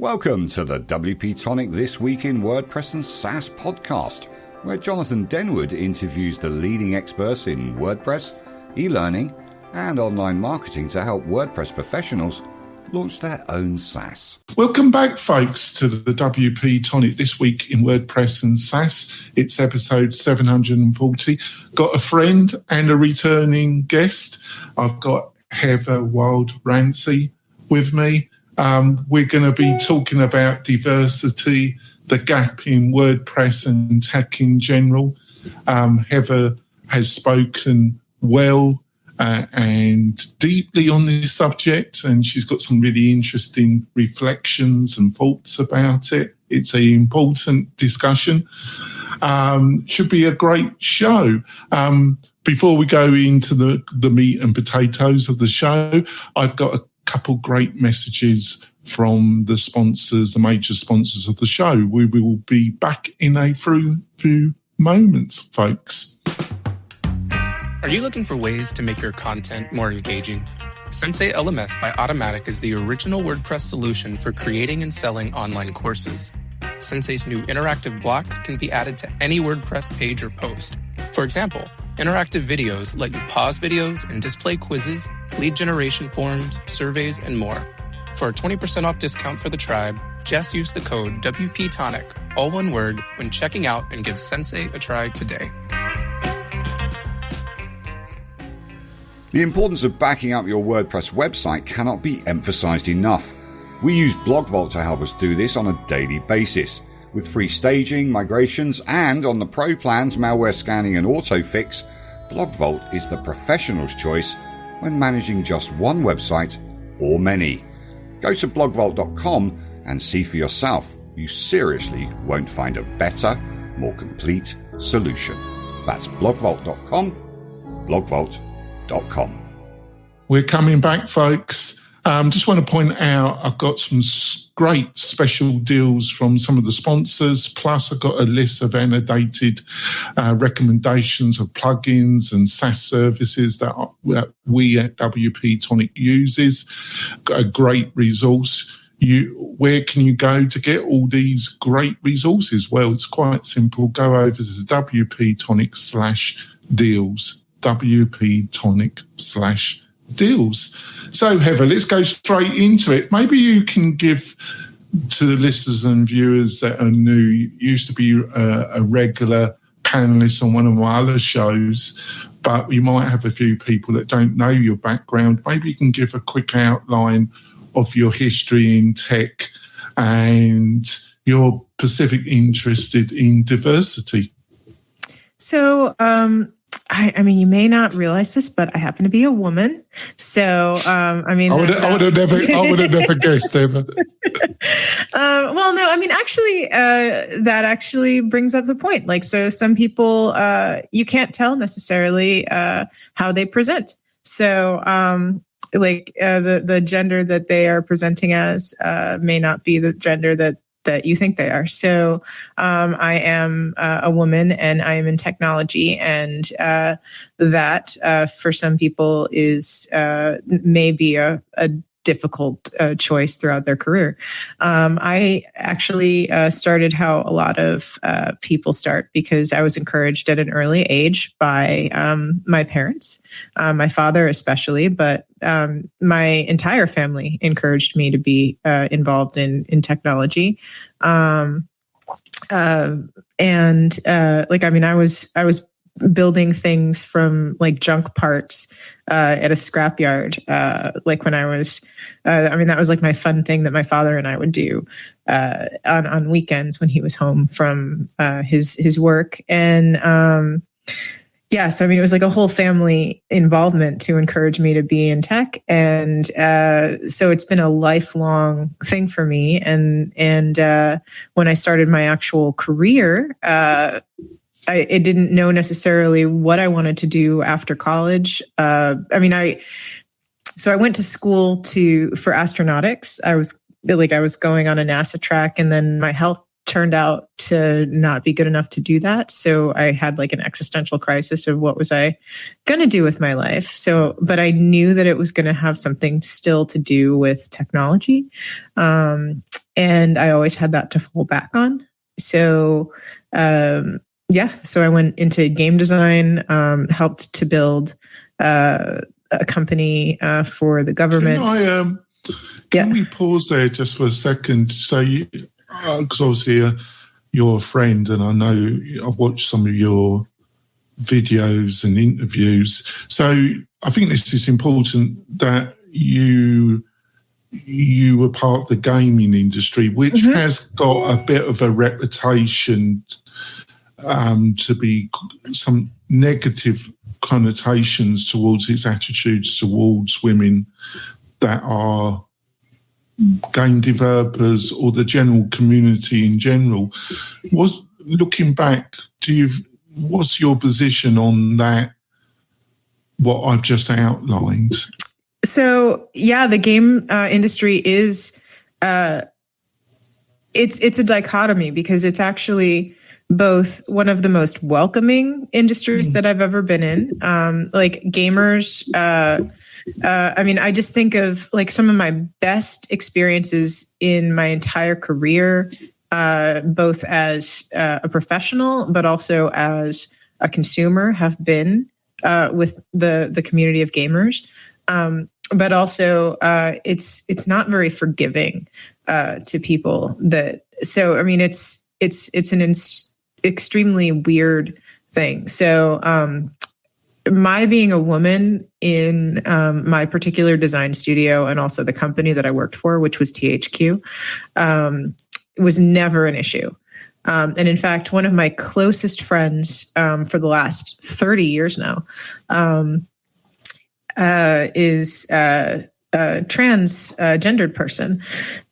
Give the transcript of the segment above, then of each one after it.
Welcome to the WP-Tonic This Week in WordPress and SaaS podcast, where Jonathan Denwood interviews the leading experts in WordPress, e-learning, and online marketing to help WordPress professionals launch their own SaaS. Welcome back, folks, to the WP-Tonic This Week in WordPress and SaaS. It's episode 740. Got a friend and a returning guest. I've got Heather Wilde Renze with me. We're going to be talking about diversity, the gap in WordPress and tech in general. Heather has spoken well and deeply on this subject, and she's got some really interesting reflections and thoughts about it. It's an important discussion. Should be a great show. Before we go into the meat and potatoes of the show, I've got a couple great messages from the sponsors, the major sponsors of the show. We will be back in a few moments, folks. Are you looking for ways to make your content more engaging? Sensei LMS by Automatic is the original WordPress solution for creating and selling online courses. Sensei's new interactive blocks can be added to any WordPress page or post. For example, interactive videos let you pause videos and display quizzes, lead generation forms, surveys, and more. For a 20% off discount for the tribe, just use the code WP-Tonic, all one word, when checking out, and give Sensei a try today. The importance of backing up your WordPress website cannot be emphasized enough. We use BlogVault to help us do this on a daily basis. With free staging, migrations, and on the Pro plans, malware scanning and autofix, BlogVault is the professional's choice when managing just one website or many. Go to blogvault.com and see for yourself. You seriously won't find a better, more complete solution. That's blogvault.com, blogvault.com. We're coming back, folks. Just want to point out I've got some great special deals from some of the sponsors. Plus, I've got a list of annotated recommendations of plugins and SaaS services that we at WP-Tonic uses. Got a great resource. Where can you go to get all these great resources? Well, it's quite simple. Go over to WP-Tonic/deals. WP-Tonic/deals. So, Heather, let's go straight into it. Maybe you can give to the listeners and viewers that are new, you used to be a regular panelist on one of my other shows, but you might have a few people that don't know your background. Maybe you can give a quick outline of your history in tech and your specific interest in diversity. So, I mean, you may not realize this, but I happen to be a woman. So, I would have never guessed it. Well, no, I mean, actually, that actually brings up the point. Like, so some people, you can't tell necessarily how they present. So, the gender that they are presenting as may not be the gender that you think they are. So I am a woman and I am in technology, and that for some people is maybe a difficult choice throughout their career. I actually started how a lot of people start, because I was encouraged at an early age by my parents, my father especially, but my entire family encouraged me to be involved in technology. I was building things from like junk parts at a scrapyard. When I was, that was like my fun thing that my father and I would do on weekends when he was home from his work. And so it was like a whole family involvement to encourage me to be in tech. And so it's been a lifelong thing for me. And when I started my actual career, I didn't know necessarily what I wanted to do after college. So I went to school for astronautics. I was going on a NASA track, and then my health turned out to not be good enough to do that. So I had like an existential crisis of what was I going to do with my life. So, but I knew that it was going to have something still to do with technology. And I always had that to fall back on. So, so I went into game design, helped to build a company for the government. Can we pause there just for a second? So, because obviously you're a friend, and I know I've watched some of your videos and interviews. So I think this is important that you were part of the gaming industry, which has got a bit of a reputation to be some negative connotations towards its attitudes towards women that are game developers or the general community in general. Looking back, what's your position on that, what I've just outlined? So, the game industry is, it's a dichotomy, because it's actually both one of the most welcoming industries that I've ever been in. Like gamers, I just think of like some of my best experiences in my entire career, both as a professional, but also as a consumer, have been with the community of gamers. But also, it's not very forgiving to people. It's an extremely weird thing. So, my being a woman in my particular design studio, and also the company that I worked for, which was THQ, was never an issue. And in fact, one of my closest friends for the last 30 years now is a transgendered person.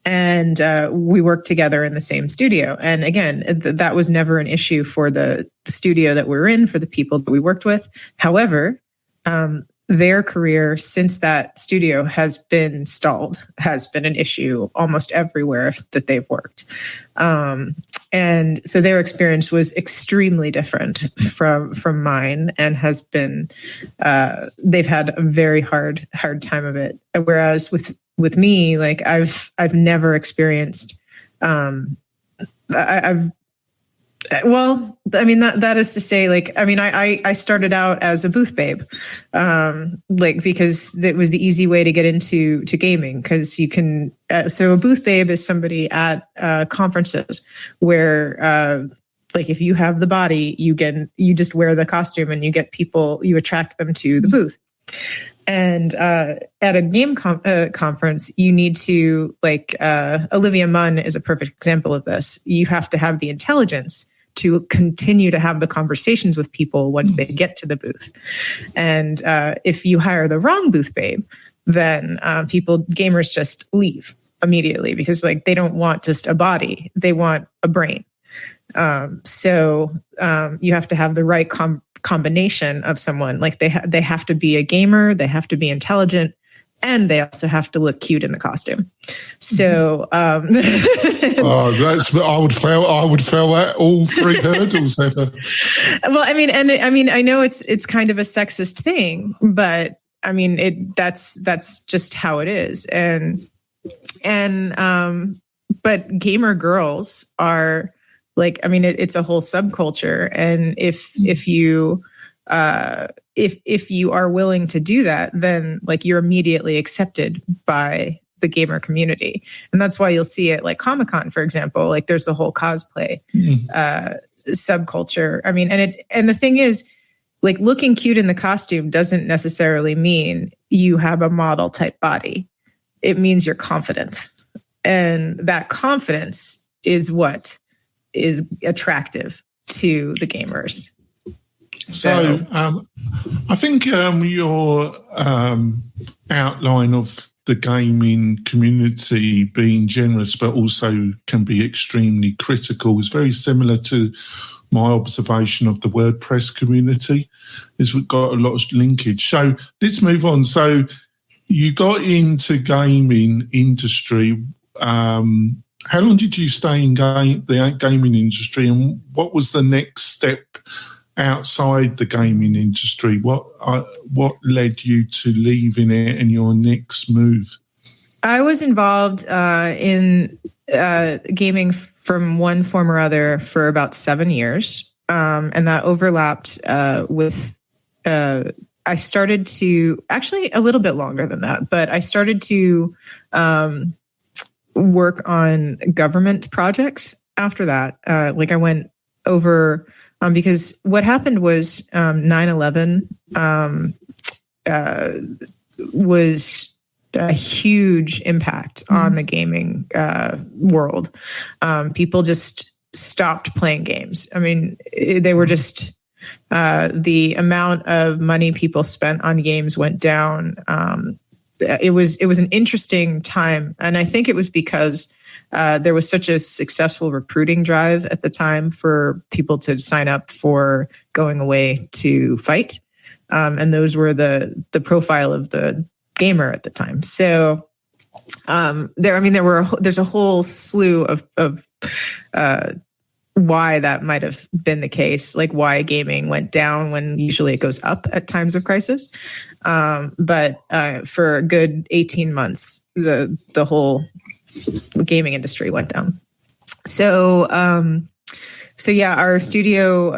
And we worked together in the same studio. And again, that was never an issue for the studio that we were in, for the people that we worked with. However, their career since that studio has been stalled, has been an issue almost everywhere that they've worked. And so their experience was extremely different from mine, and has been, they've had a very hard time of it. Whereas with me, like I've never experienced, that is to say, like, I started out as a booth babe, because it was the easy way to get into gaming, because you can, so a booth babe is somebody at conferences where, like if you have the body, you just wear the costume and you get people, you attract them to the booth. And at a game conference, you need to, like, Olivia Munn is a perfect example of this. You have to have the intelligence to continue to have the conversations with people once they get to the booth. And if you hire the wrong booth babe, then gamers just leave immediately, because like they don't want just a body, they want a brain. So you have to have the right combination of someone. Like they have to be a gamer, they have to be intelligent, and they also have to look cute in the costume. So I would fail at all three hurdles ever. Well, I know it's kind of a sexist thing, but that's just how it is. But gamer girls are like, it's a whole subculture. And if you are willing to do that, then like you're immediately accepted by the gamer community. And that's why you'll see it like Comic-Con, for example, like there's the whole cosplay subculture. And the thing is, like looking cute in the costume doesn't necessarily mean you have a model type body. It means you're confident. And that confidence is what is attractive to the gamers. So I think your outline of the gaming community being generous but also can be extremely critical is very similar to my observation of the WordPress community. We've got a lot of linkage. So let's move on. So you got into gaming industry. How long did you stay in the gaming industry, and what was the next step outside the gaming industry? What led you to leaving it and your next move? I was involved in gaming from one form or other for about 7 years. And that overlapped with, I started to, actually a little bit longer than that, but I started to work on government projects after that. Like I went over, because what happened was 9/11 was a huge impact on the gaming world. People just stopped playing games. I mean, they were just, the amount of money people spent on games went down. It was an interesting time. And I think it was because there was such a successful recruiting drive at the time for people to sign up for going away to fight. And those were the profile of the gamer at the time. So there's a whole slew of why that might have been the case, like why gaming went down when usually it goes up at times of crisis. But for a good 18 months, the whole gaming industry went down. So yeah, our studio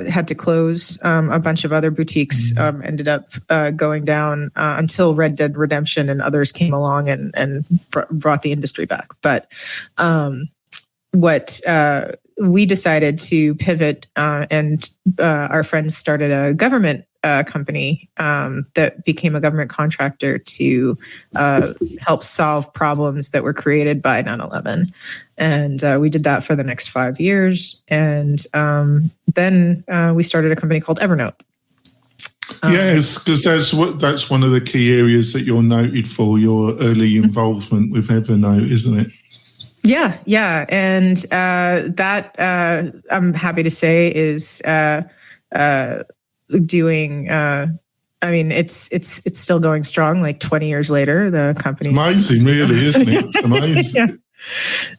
had to close. A bunch of other boutiques ended up going down until Red Dead Redemption and others came along and brought the industry back. But what we decided to pivot, and our friends started a government company that became a government contractor to help solve problems that were created by 9/11. And we did that for the next 5 years. And then we started a company called Evernote. Yes, because that's one of the key areas that you're noted for, your early involvement with Evernote, isn't it? Yeah. And that, I'm happy to say, is doing, it's still going strong, like 20 years later, the company. It's amazing, really, isn't it? It's amazing. Yeah.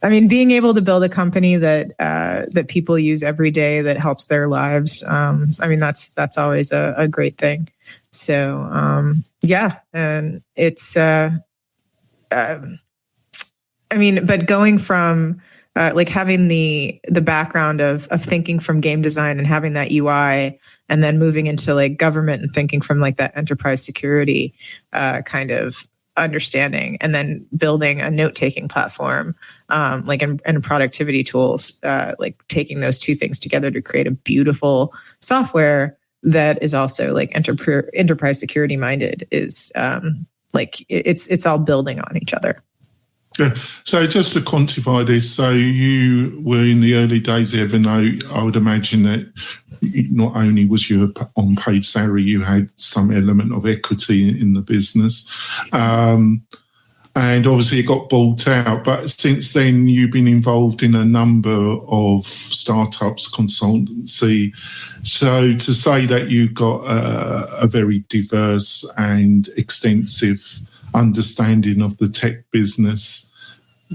I mean, being able to build a company that people use every day, that helps their lives. That's always a great thing. So, and it's, but going from like having the background of thinking from game design and having that UI, and then moving into like government and thinking from like that enterprise security kind of understanding, and then building a note-taking platform, and productivity tools, like taking those two things together to create a beautiful software that is also like enterprise security minded, is it's all building on each other. Yeah. So just to quantify this, so you were in the early days of Evernote. I would imagine that not only was you on paid salary, you had some element of equity in the business. And obviously it got bought out. But since then, you've been involved in a number of startups, consultancy. So to say that you've got a very diverse and extensive understanding of the tech business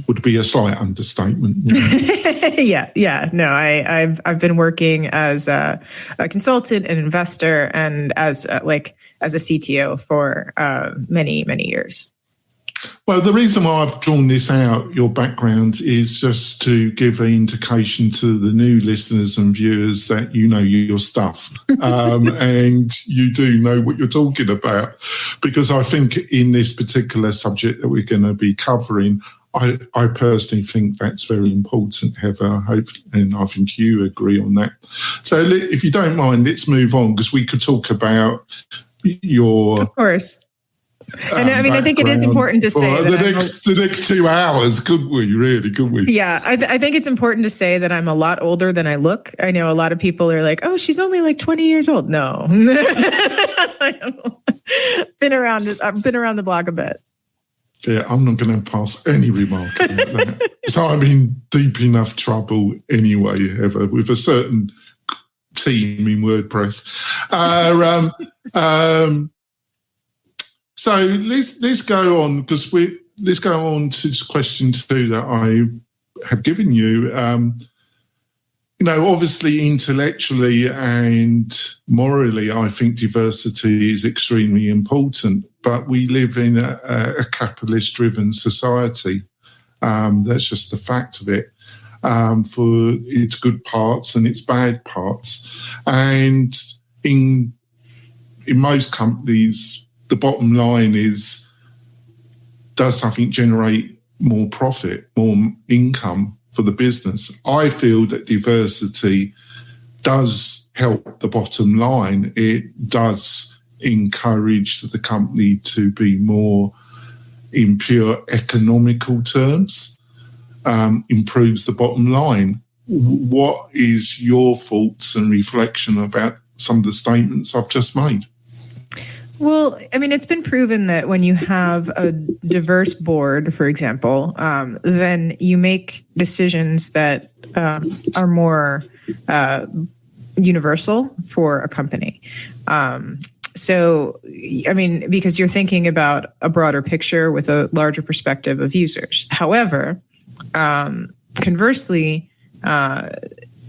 would be a slight understatement. Yeah. No, I've been working as a consultant, an investor, and as a CTO for many years. Well, the reason why I've drawn this out, your background, is just to give an indication to the new listeners and viewers that you know your stuff, and you do know what you're talking about. Because I think in this particular subject that we're going to be covering, I personally think that's very important, Heather. And I think you agree on that. So if you don't mind, let's move on, because we could talk about your... Of course. And I think it is important to say that the next 2 hours, couldn't we? Yeah, I think it's important to say that I'm a lot older than I look. I know a lot of people are like, "Oh, she's only like 20 years old." No, I've been around the block a bit. Yeah, I'm not going to pass any remark on that. So I'm in deep enough trouble anyway, Heather, with a certain team in WordPress. So let's go on, because let's go on to question 2 that I have given you. Obviously intellectually and morally, I think diversity is extremely important, but we live in a capitalist-driven society. That's just the fact of it. For its good parts and its bad parts. And in most companies, the bottom line is, does something generate more profit, more income for the business? I feel that diversity does help the bottom line. It does encourage the company to be more in pure economical terms. Improves the bottom line. What is your thoughts and reflection about some of the statements I've just made? Well, I mean, it's been proven that when you have a diverse board, for example, then you make decisions that are more universal for a company. So, I mean, because you're thinking about a broader picture with a larger perspective of users. However, conversely,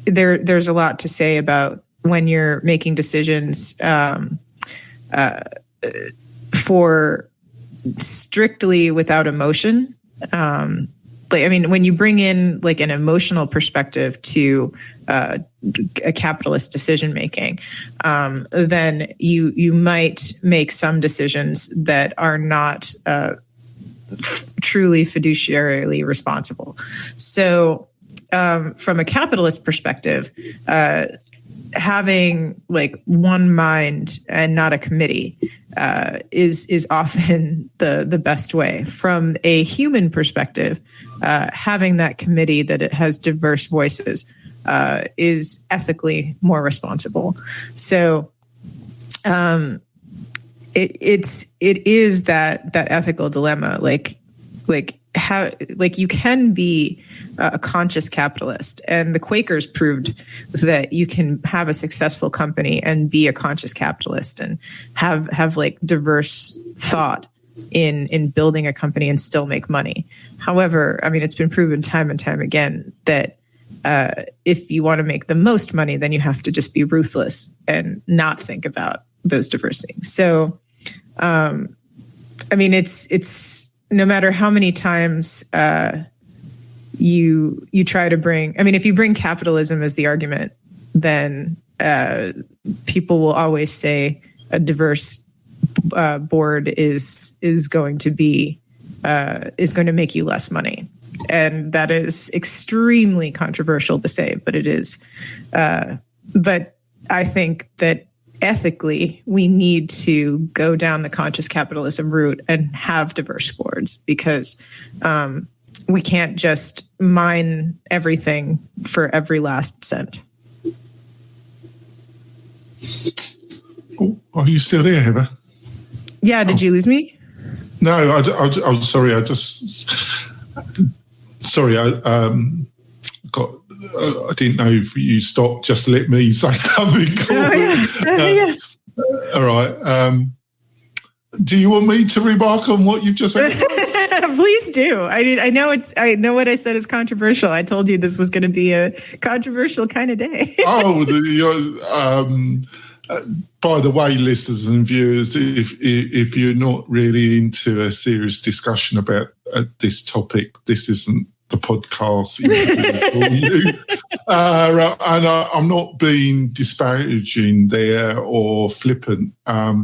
there's a lot to say about when you're making decisions for strictly without emotion. When you bring in like an emotional perspective to a capitalist decision making, then you might make some decisions that are not truly fiduciarily responsible. So, from a capitalist perspective, having like one mind and not a committee is often the best way. From a human perspective, having that committee that it has diverse voices is ethically more responsible. So, it is that ethical dilemma, like how, like you can be a conscious capitalist, and the Quakers proved that you can have a successful company and be a conscious capitalist and have like diverse thought in building a company and still make money. However, I mean, it's been proven time and time again that if you want to make the most money, then you have to just be ruthless and not think about those diverse things. So, I mean, it's no matter how many times you try to bring, I mean, if you bring capitalism as the argument, then people will always say a diverse board is going to make you less money. And that is extremely controversial to say, but it is. But I think that ethically, we need to go down the conscious capitalism route and have diverse boards, because we can't just mine everything for every last cent. Oh, are you still there, Heather? Yeah, did you lose me? No, I'm sorry. I didn't know if you stopped. Just let me say something. Yeah. All right. Do you want me to remark on what you've just said? Please do. I know what I said is controversial. I told you this was going to be a controversial kind of day. By the way, listeners and viewers, if you're not really into a serious discussion about this topic, this isn't the podcast for you. And I'm not being disparaging there or flippant,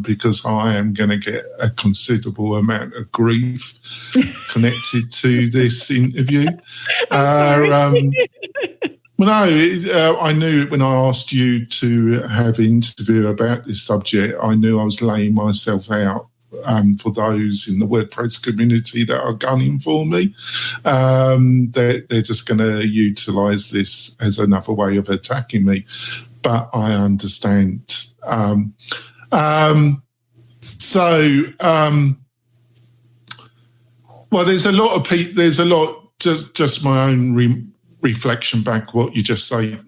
because I am going to get a considerable amount of grief connected to this interview. Well, no, I knew when I asked you to have an interview about this subject, I knew I was laying myself out for those in the WordPress community that are gunning for me. They're just going to utilise this as another way of attacking me. But I understand. Well, there's a lot, just my own reflection back what you just said.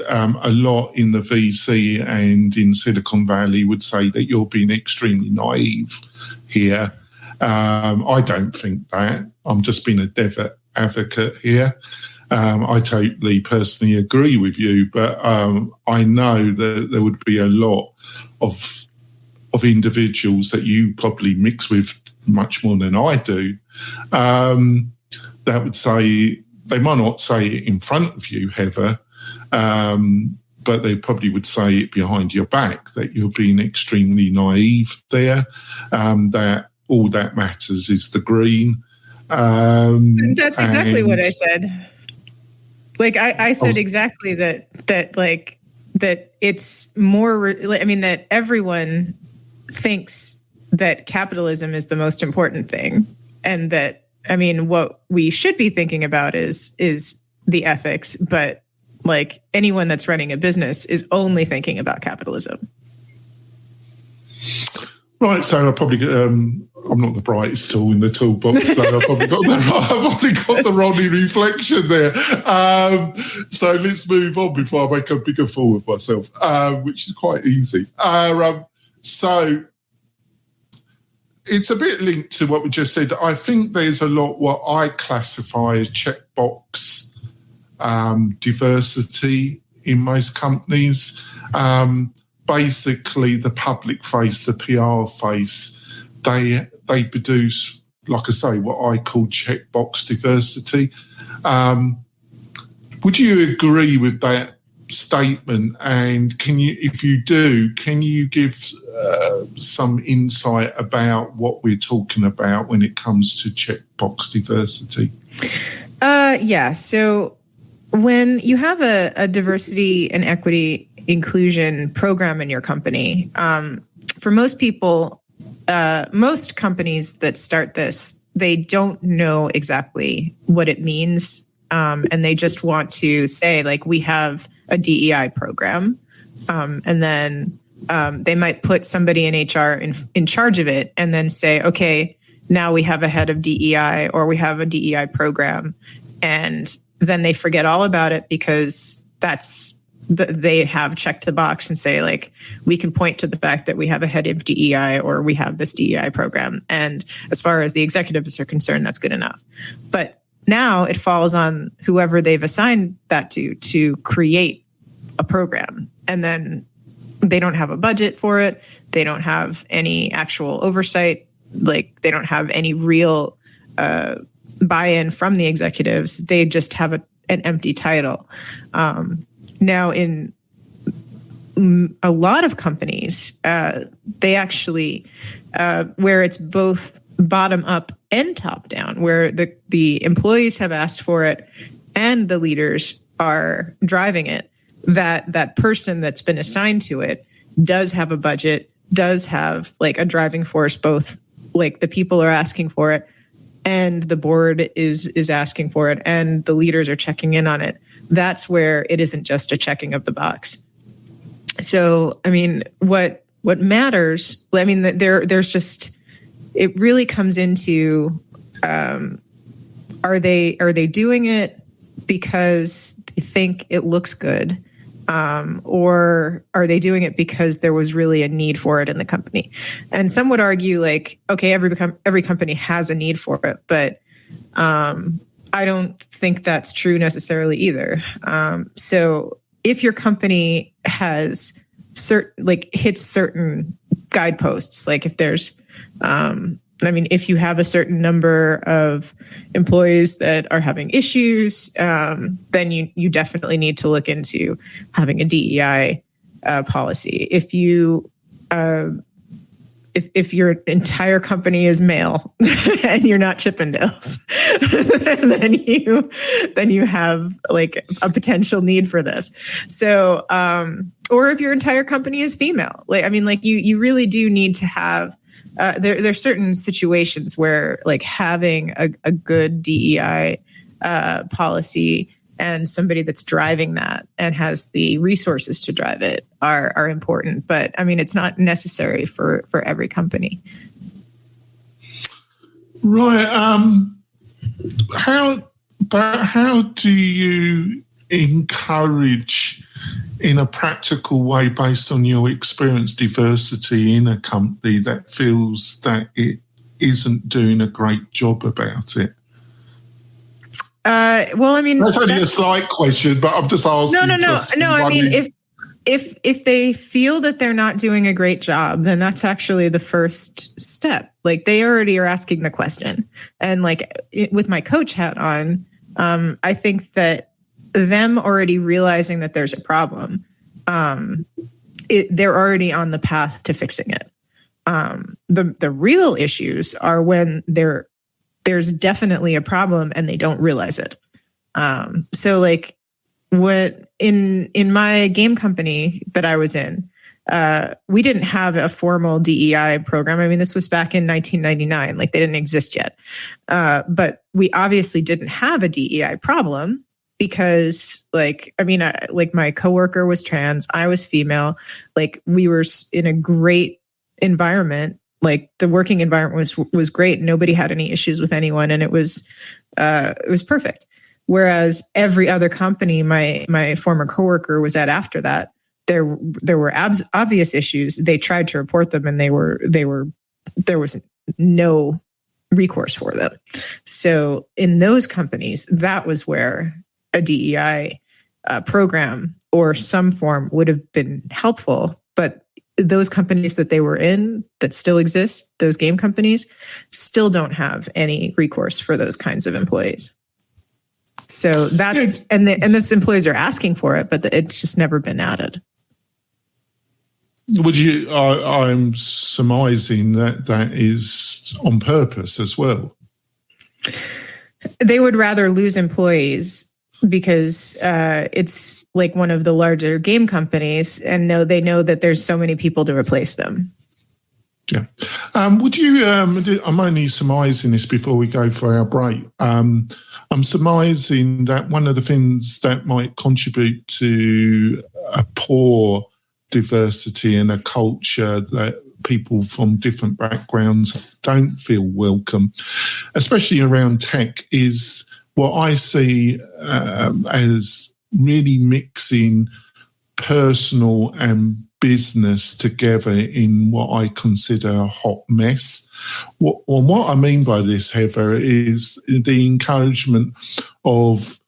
A lot in the VC and in Silicon Valley would say that you're being extremely naive here. I don't think that. I'm just being a advocate here. I totally personally agree with you, but I know that there would be a lot of individuals that you probably mix with much more than I do, that would say, they might not say it in front of you, Heather, but they probably would say it behind your back, that you're being extremely naive there, that all that matters is the green. That's exactly what I said. Like, I said exactly that it's more, that everyone thinks that capitalism is the most important thing. And that, what we should be thinking about is the ethics, but like anyone that's running a business is only thinking about capitalism. Right, so I probably I'm not the brightest tool in the toolbox, so I've probably got the wrong reflection there. So let's move on before I make a bigger fool of myself, which is quite easy. So it's a bit linked to what we just said. I think there's a lot what I classify as checkbox diversity in most companies. Basically, the public face, the PR face, they produce, like I say, what I call checkbox diversity. Would you agree with that statement? And if you do, can you give some insight about what we're talking about when it comes to checkbox diversity? Yeah. So when you have a diversity and equity inclusion program in your company, for most people, most companies that start this, they don't know exactly what it means. And they just want to say, like, we have a DEI program. And then they might put somebody in HR in charge of it and then say, okay, now we have a head of DEI or we have a DEI program. And then they forget all about it because they have checked the box and say, like, we can point to the fact that we have a head of DEI or we have this DEI program. And as far as the executives are concerned, that's good enough. But now it falls on whoever they've assigned that to create a program. And then they don't have a budget for it. They don't have any actual oversight. Like, they don't have any real buy-in from the executives. They just have an empty title. Now, in a lot of companies, they actually, where it's both bottom up and top down, where the employees have asked for it and the leaders are driving it, that person that's been assigned to it does have a budget, does have like a driving force, both like the people are asking for it and the board is asking for it and the leaders are checking in on it. That's where it isn't just a checking of the box. So, what matters, there's just, it really comes into, are they doing it because they think it looks good? Or are they doing it because there was really a need for it in the company? And some would argue, like, okay, every company has a need for it, but I don't think that's true necessarily either. So if your company has hits certain guideposts, like if there's, if you have a certain number of employees that are having issues, then you definitely need to look into having a DEI policy. If you if your entire company is male and you're not Chippendales, then you have like a potential need for this. So, or if your entire company is female, you really do need to have. There's certain situations where like having a good DEI policy and somebody that's driving that and has the resources to drive it are important. But it's not necessary for every company. Right. How do you encourage, in a practical way, based on your experience, diversity in a company that feels that it isn't doing a great job about it? That's only a slight question, but I'm just asking. No. if they feel that they're not doing a great job, then that's actually the first step. Like, they already are asking the question. And like with my coach hat on, I think that them already realizing that there's a problem, they're already on the path to fixing it. The real issues are when there's definitely a problem and they don't realize it. So like, what in my game company that I was in, we didn't have a formal DEI program. I mean, this was back in 1999, like they didn't exist yet. But we obviously didn't have a DEI problem because like my coworker was trans, I was female, like we were in a great environment. Like the working environment was great. Nobody had any issues with anyone. And it was perfect. Whereas every other company my former coworker was at after that, there were obvious issues. They tried to report them, and there was no recourse for them. So in those companies, that was where a DEI program or some form would have been helpful. But those companies that they were in that still exist, those game companies, still don't have any recourse for those kinds of employees. So that's and those employees are asking for it, but it's just never been added. I'm surmising that is on purpose as well. They would rather lose employees because it's like one of the larger game companies, and they know that there's so many people to replace them. Yeah. Would you, I'm only surmising this before we go for our break. I'm surmising that one of the things that might contribute to a poor diversity in a culture that people from different backgrounds don't feel welcome, especially around tech, is what I see as really mixing personal and business together in what I consider a hot mess. What I mean by this, Heather, is the encouragement of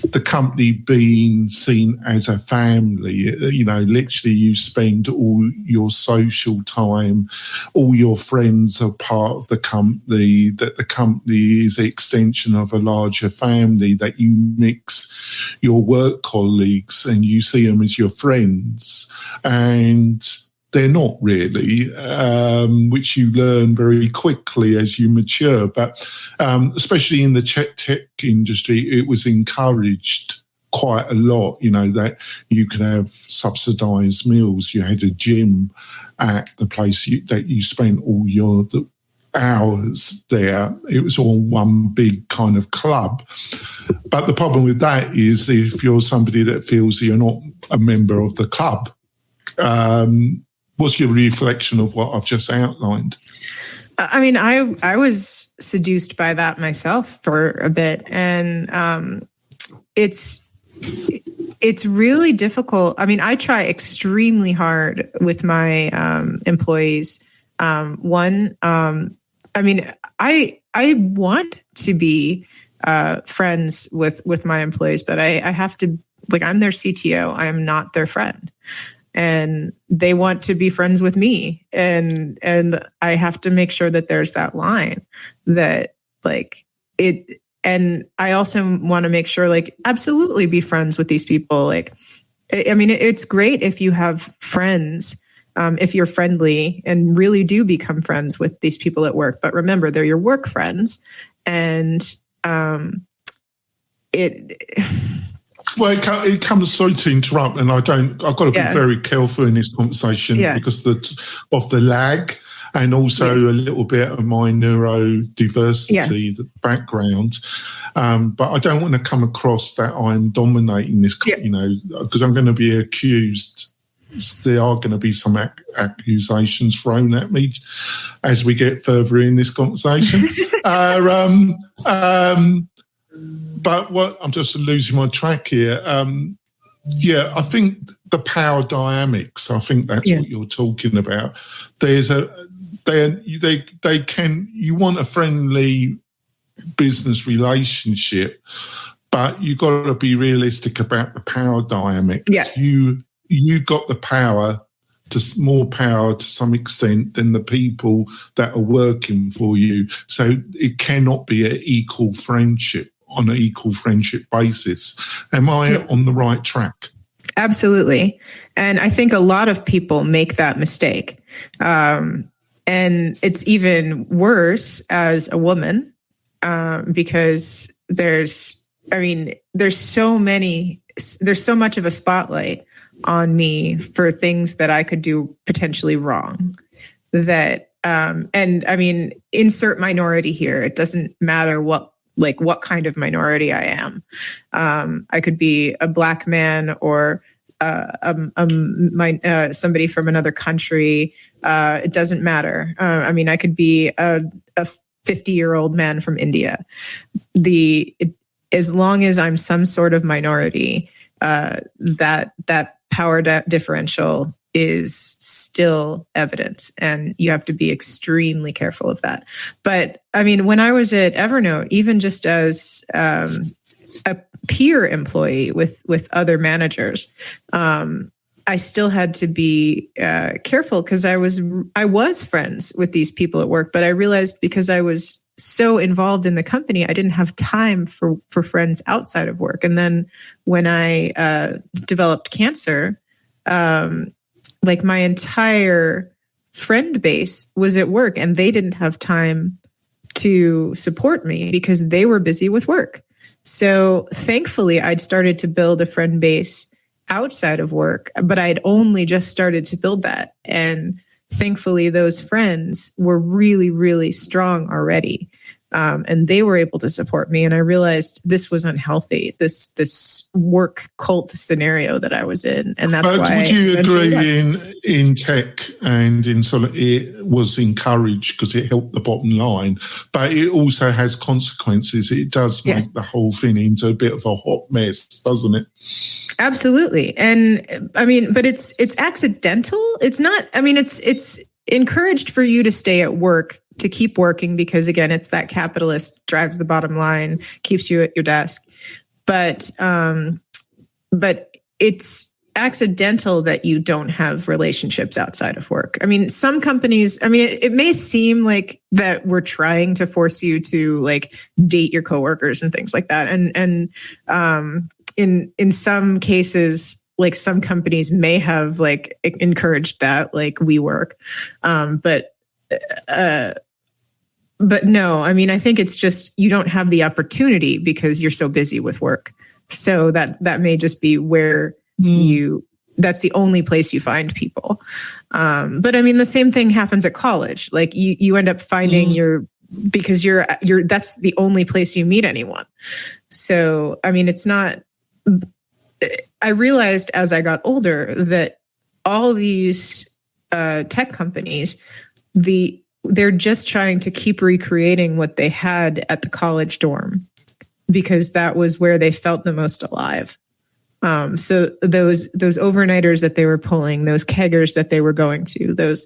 the company being seen as a family. You know, literally you spend all your social time, all your friends are part of the company, that the company is an extension of a larger family, that you mix your work colleagues and you see them as your friends, and they're not really, which you learn very quickly as you mature. But especially in the tech industry, it was encouraged quite a lot, you know, that you could have subsidised meals. You had a gym at the place that you spent all your hours there. It was all one big kind of club. But the problem with that is if you're somebody that feels that you're not a member of the club, what's your reflection of what I've just outlined? I mean, I was seduced by that myself for a bit, and it's really difficult. I mean, I try extremely hard with my employees. I mean, I want to be friends with my employees, but I have to, like, I'm their CTO. I am not their friend. And they want to be friends with me. And I have to make sure that there's that line that like it, and I also want to make sure, like, absolutely be friends with these people. Like, I mean, it's great if you have friends, if you're friendly and really do become friends with these people at work, but remember, they're your work friends. And Well, it comes, sorry to interrupt, and I've got to be very careful in this conversation because of the lag and also a little bit of my neurodiversity background. But I don't want to come across that I'm dominating this, you know, because I'm going to be accused. There are going to be some accusations thrown at me as we get further in this conversation. But what I'm just losing my track here. I think the power dynamics. I think that's what you're talking about. You want a friendly business relationship, but you got to be realistic about the power dynamics. Yeah. you've got the power, more power to some extent than the people that are working for you. So it cannot be an equal friendship on an equal friendship basis. Am I on the right track? Absolutely. And I think a lot of people make that mistake. And it's even worse as a woman, because there's so much of a spotlight on me for things that I could do potentially wrong. That, and I mean, insert minority here. It doesn't matter what kind of minority I am. I could be a Black man or somebody from another country. It doesn't matter. I mean, I could be a 50-year-old man from India. As long as I'm some sort of minority, that power differential is still evident, and you have to be extremely careful of that. But I mean, when I was at Evernote, even just as a peer employee with other managers, I still had to be careful, because I was friends with these people at work, but I realized because I was so involved in the company, I didn't have time for friends outside of work. And then when I developed cancer, my entire friend base was at work, and they didn't have time to support me because they were busy with work. So thankfully, I'd started to build a friend base outside of work, but I'd only just started to build that. And thankfully, those friends were really, really strong already. And they were able to support me. And I realized this was unhealthy, this work cult scenario that I was in. And that's why. Would you agree in tech and in Solid, it was encouraged because it helped the bottom line, but it also has consequences. It does make the whole thing into a bit of a hot mess, doesn't it? Absolutely. And I mean, but it's accidental. It's not, I mean, it's encouraged for you to stay at work, to keep working, because again, it's that capitalist drives the bottom line, keeps you at your desk. But it's accidental that you don't have relationships outside of work. I mean, some companies, I mean, it may seem like that we're trying to force you to like date your coworkers and things like that. And in some cases, like some companies may have like encouraged that, like WeWork. But no, I mean, I think it's just, you don't have the opportunity because you're so busy with work. So that may just be where that's the only place you find people. But I mean, the same thing happens at college. Like you end up finding because you're that's the only place you meet anyone. So, I mean, it's not, I realized as I got older that all these tech companies, they're just trying to keep recreating what they had at the college dorm because that was where they felt the most alive. So those overnighters that they were pulling, those keggers that they were going to,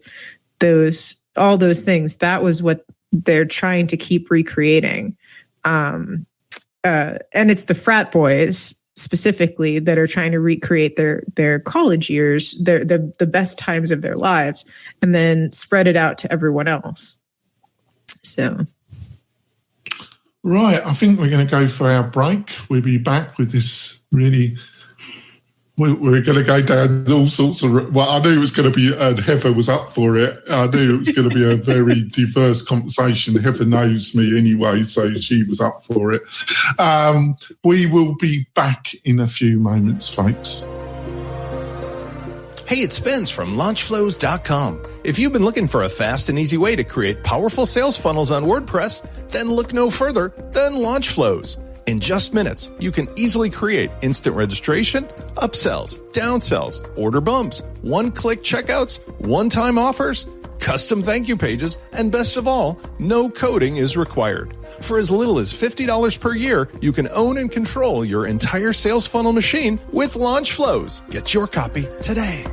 all those things, that was what they're trying to keep recreating. And it's the frat boys specifically that are trying to recreate their college years, the best times of their lives, and then spread it out to everyone else. So. Right. I think we're going to go for our break. We'll be back with this really, we're going to go down all sorts of, well, I knew it was going to be, Heather was up for it. I knew it was going to be a very diverse conversation. Heather knows me anyway, so she was up for it. We will be back in a few moments, folks. Hey, it's Spence from LaunchFlows.com. If you've been looking for a fast and easy way to create powerful sales funnels on WordPress, then look no further than LaunchFlows. In just minutes, you can easily create instant registration, upsells, downsells, order bumps, one-click checkouts, one-time offers, custom thank you pages, and best of all, no coding is required. For as little as $50 per year, you can own and control your entire sales funnel machine with LaunchFlows. Get your copy today.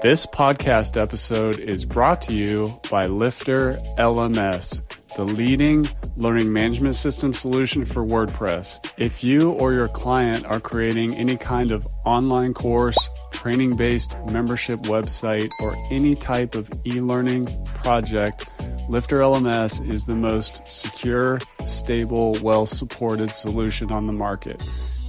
This podcast episode is brought to you by Lifter LMS. the leading learning management system solution for WordPress. If you or your client are creating any kind of online course, training-based membership website, or any type of e-learning project, Lifter LMS is the most secure, stable, well-supported solution on the market.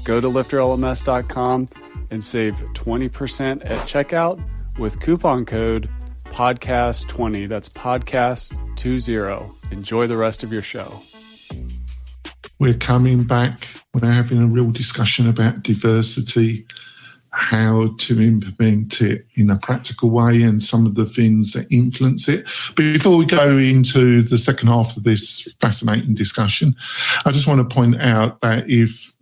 Go to lifterlms.com and save 20% at checkout with coupon code podcast20. That's podcast20. Enjoy the rest of your show. We're coming back. We're having a real discussion about diversity, how to implement it in a practical way, and some of the things that influence it. But before we go into the second half of this fascinating discussion, I just want to point out that if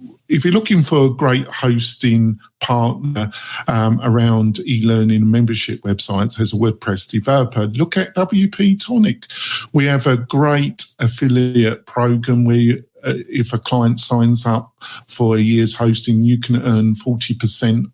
you're looking for a great hosting partner around e-learning and membership websites as a WordPress developer, look at WP-Tonic. We have a great affiliate program where if a client signs up for a year's hosting, you can earn 40%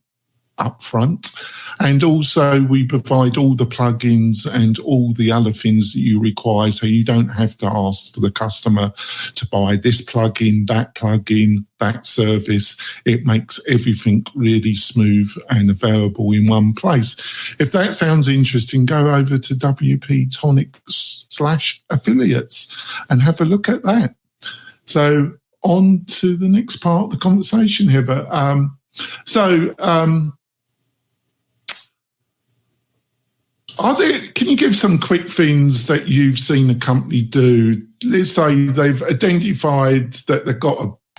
upfront. And also we provide all the plugins and all the other things that you require, so you don't have to ask for the customer to buy this plugin, that service. It makes everything really smooth and available in one place. If that sounds interesting, go over to WP-Tonic/affiliates and have a look at that. So on to the next part of the conversation here. But can you give some quick things that you've seen a company do? Let's say they've identified that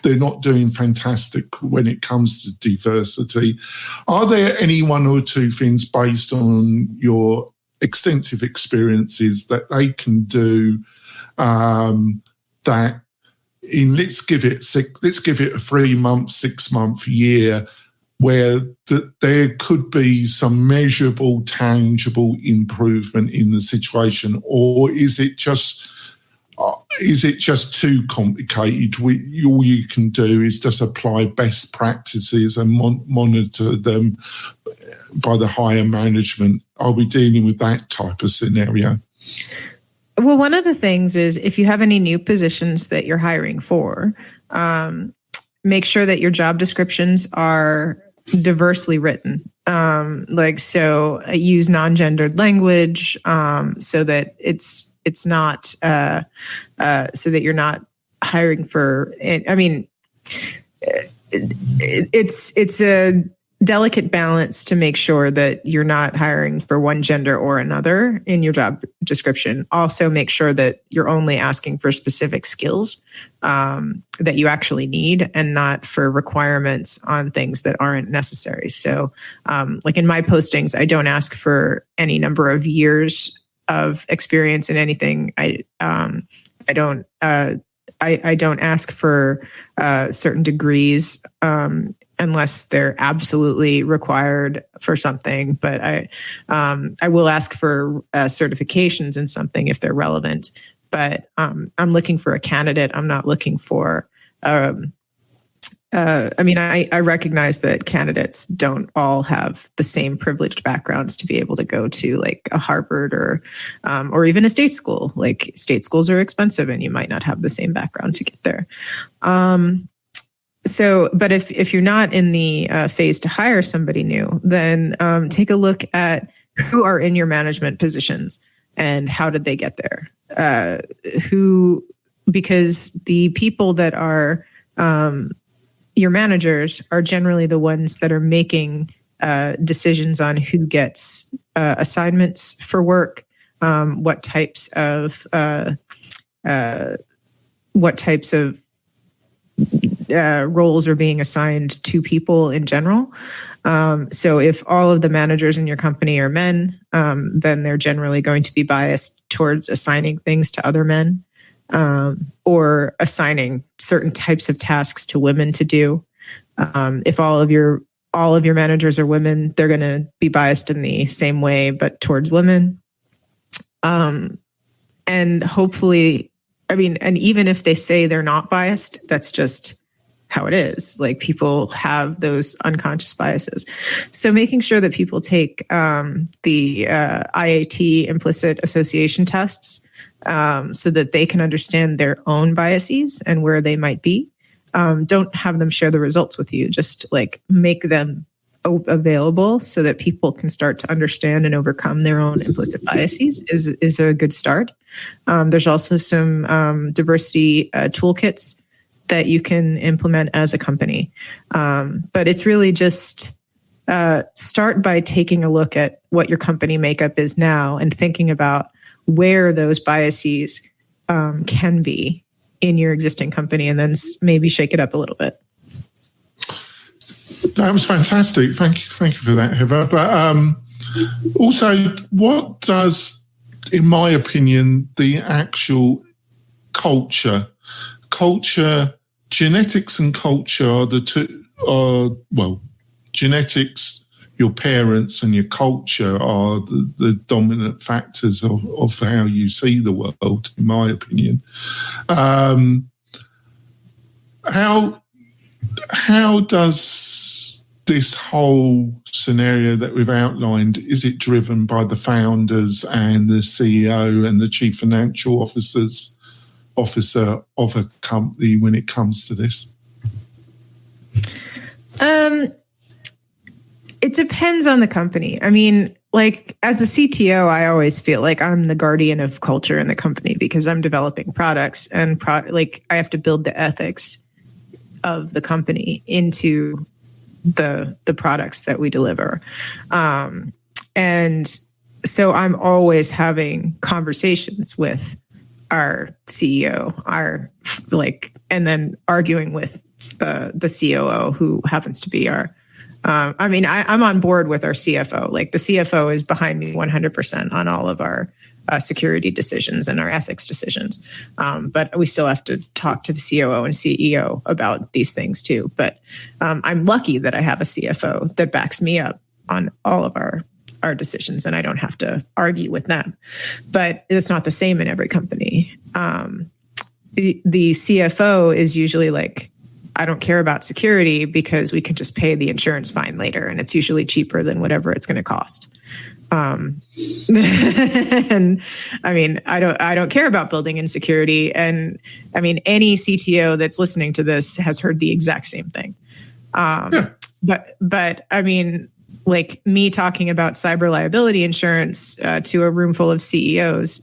they're not doing fantastic when it comes to diversity. Are there any one or two things based on your extensive experiences that they can do that in let's give it a 3-month, 6-month, year, where there could be some measurable, tangible improvement in the situation? Or is it just too complicated? All you can do is just apply best practices and monitor them by the higher management. Are we dealing with that type of scenario? Well, one of the things is if you have any new positions that you're hiring for, make sure that your job descriptions are diversely written. Use non-gendered language so that it's not so that you're not hiring for. I mean, it's a delicate balance to make sure that you're not hiring for one gender or another in your job description. Also, make sure that you're only asking for specific skills that you actually need and not for requirements on things that aren't necessary. So like in my postings, I don't ask for any number of years of experience in anything. I don't ask for certain degrees unless they're absolutely required for something. But I will ask for certifications in something if they're relevant. But I'm looking for a candidate. I'm not looking for. I recognize that candidates don't all have the same privileged backgrounds to be able to go to like a Harvard or even a state school. Like state schools are expensive, and you might not have the same background to get there. But if you're not in the phase to hire somebody new, then take a look at who are in your management positions and how did they get there. Because the people that are your managers are generally the ones that are making decisions on who gets assignments for work, what types of roles are being assigned to people in general. So if all of the managers in your company are men, then they're generally going to be biased towards assigning things to other men, or assigning certain types of tasks to women to do. If all of your managers are women, they're going to be biased in the same way, but towards women. And hopefully, and even if they say they're not biased, that's just how it is. Like, people have those unconscious biases. So making sure that people take the IAT implicit association tests so that they can understand their own biases and where they might be. Don't have them share the results with you. Just like make them available so that people can start to understand and overcome their own implicit biases is a good start. There's also some diversity toolkits that you can implement as a company. But it's really just start by taking a look at what your company makeup is now and thinking about where those biases can be in your existing company, and then maybe shake it up a little bit. That was fantastic. Thank you for that, Heather. But also, what does, in my opinion, the actual culture, genetics and culture are the two, genetics, your parents, and your culture are the dominant factors of how you see the world, in my opinion. How does this whole scenario that we've outlined, is it driven by the founders and the CEO and the chief financial officer of a company when it comes to this? It depends on the company. I mean, like, as the CTO, I always feel like I'm the guardian of culture in the company because I'm developing products and I have to build the ethics of the company into the products that we deliver. And so I'm always having conversations with our CEO, and then arguing with the COO, who happens to be our, I'm on board with our CFO. Like, the CFO is behind me 100% on all of our security decisions and our ethics decisions. But we still have to talk to the COO and CEO about these things too. But I'm lucky that I have a CFO that backs me up on all of our decisions, and I don't have to argue with them. But it's not the same in every company. The CFO is usually like, I don't care about security because we can just pay the insurance fine later, and it's usually cheaper than whatever it's going to cost. And I mean, I don't care about building in security. And I mean, any CTO that's listening to this has heard the exact same thing. But I mean, like, me talking about cyber liability insurance to a room full of CTOs,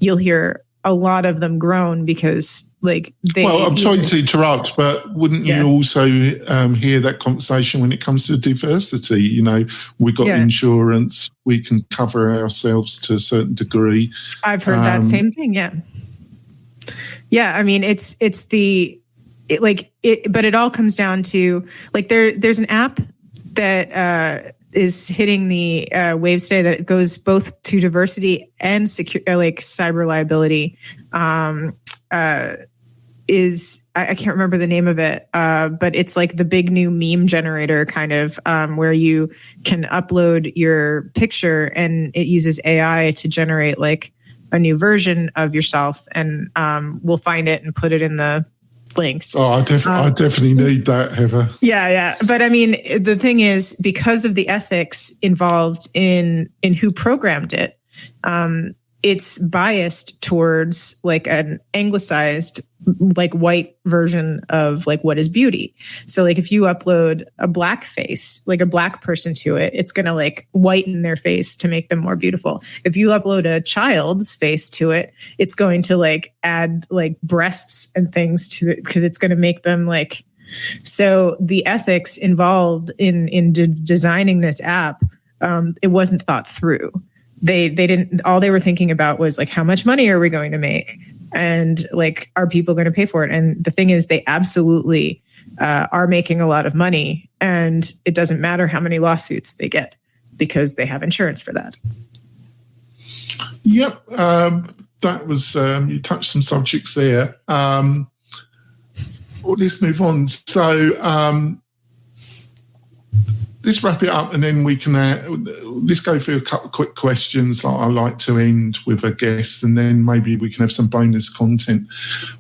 you'll hear a lot of them groan because, like, I'm sorry to interrupt, but wouldn't you also hear that conversation when it comes to diversity? You know, we've got insurance, we can cover ourselves to a certain degree. I've heard that same thing. Yeah. I mean, but it all comes down to, like, there's an app that is hitting the waves today that goes both to diversity and cyber liability. I can't remember the name of it, but it's like the big new meme generator kind of, where you can upload your picture and it uses AI to generate like a new version of yourself, and we'll find it and put it in the links. Oh, I definitely need that, Heather. Yeah. But I mean, the thing is, because of the ethics involved in who programmed it, it's biased towards like an anglicized, like, white version of like what is beauty. So like, if you upload a black face, like a black person to it, it's going to like whiten their face to make them more beautiful. If you upload a child's face to it, it's going to like add like breasts and things to it because it's going to make them like. So the ethics involved in designing this app, it wasn't thought through. They didn't, all they were thinking about was like, how much money are we going to make? And like, are people going to pay for it? And the thing is, they absolutely are making a lot of money, and it doesn't matter how many lawsuits they get because they have insurance for that. Yep. That was, you touched some subjects there. Well, let's move on. So let's wrap it up, and then we can let's go through a couple of quick questions. Like I like to end with a guest, and then maybe we can have some bonus content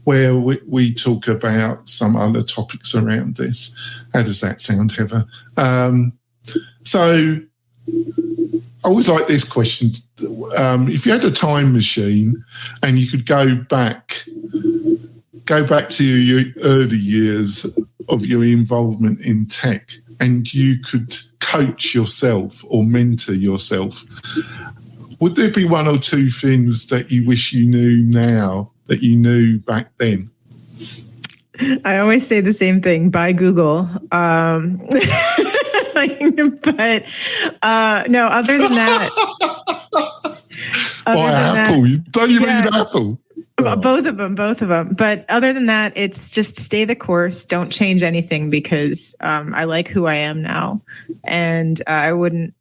where we talk about some other topics around this. How does that sound, Heather? So I always like this question. If you had a time machine and you could go back to your early years of your involvement in tech, and you could coach yourself or mentor yourself, would there be one or two things that you wish you knew now that you knew back then? I always say the same thing, buy Google. But no, other than that. Buy Apple. Don't you read Apple? Both of them. But other than that, it's just stay the course. Don't change anything, because I like who I am now. And I wouldn't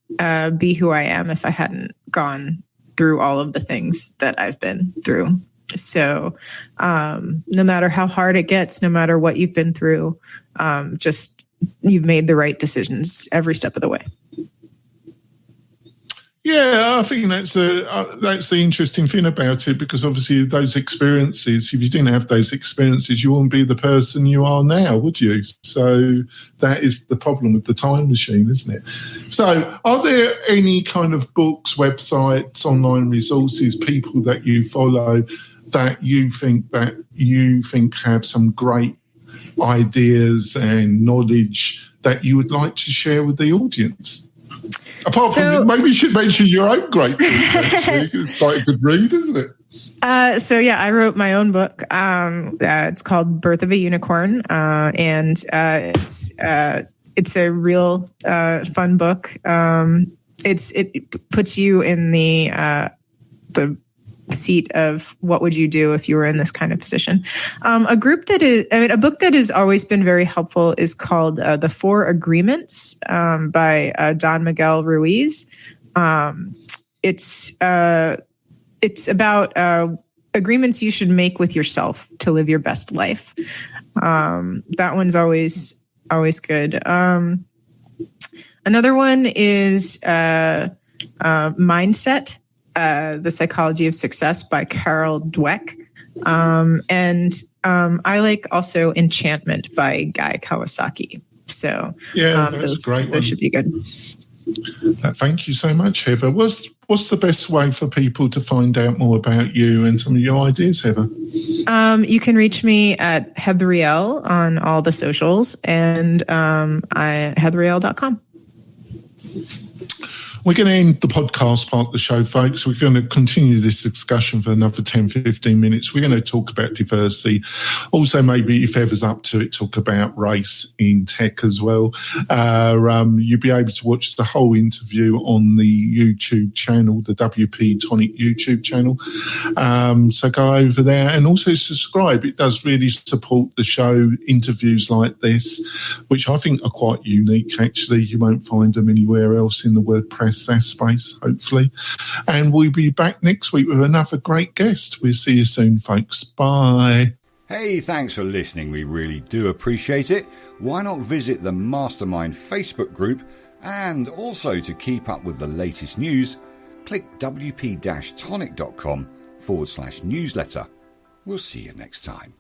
be who I am if I hadn't gone through all of the things that I've been through. So no matter how hard it gets, no matter what you've been through, just you've made the right decisions every step of the way. Yeah, I think that's the interesting thing about it, because obviously those experiences, if you didn't have those experiences, you wouldn't be the person you are now, would you? So that is the problem with the time machine, isn't it? So are there any kind of books, websites, online resources, people that you follow that you think have some great ideas and knowledge that you would like to share with the audience? Apart from, maybe you should mention your own great book, actually. It's quite a good read, isn't it? I wrote my own book. It's called Birth of a Unicorn, and it's a real fun book. It puts you in the seat of what would you do if you were in this kind of position. A book that has always been very helpful is called The 4 Agreements by Don Miguel Ruiz. It's about agreements you should make with yourself to live your best life. That one's always good. Another one is Mindset. The Psychology of Success by Carol Dweck. And I like also Enchantment by Guy Kawasaki. So that's great. Those should be good. Thank you so much, Heather. What's the best way for people to find out more about you and some of your ideas, Heather? You can reach me at Heatheriel on all the socials, and Heatheriel.com. We're going to end the podcast part of the show, folks. We're going to continue this discussion for another 10, 15 minutes. We're going to talk about diversity. Also, maybe if Heather's up to it, talk about race in tech as well. You'll be able to watch the whole interview on the YouTube channel, the WP-Tonic YouTube channel. So go over there and also subscribe. It does really support the show, interviews like this, which I think are quite unique, actually. You won't find them anywhere else in the WordPress SaaS space, hopefully. And we'll be back next week with another great guest. We'll see you soon, folks. Bye. Hey, thanks for listening. We really do appreciate it. Why not visit the Mastermind Facebook group? And also, to keep up with the latest news, click wp-tonic.com/newsletter. We'll see you next time.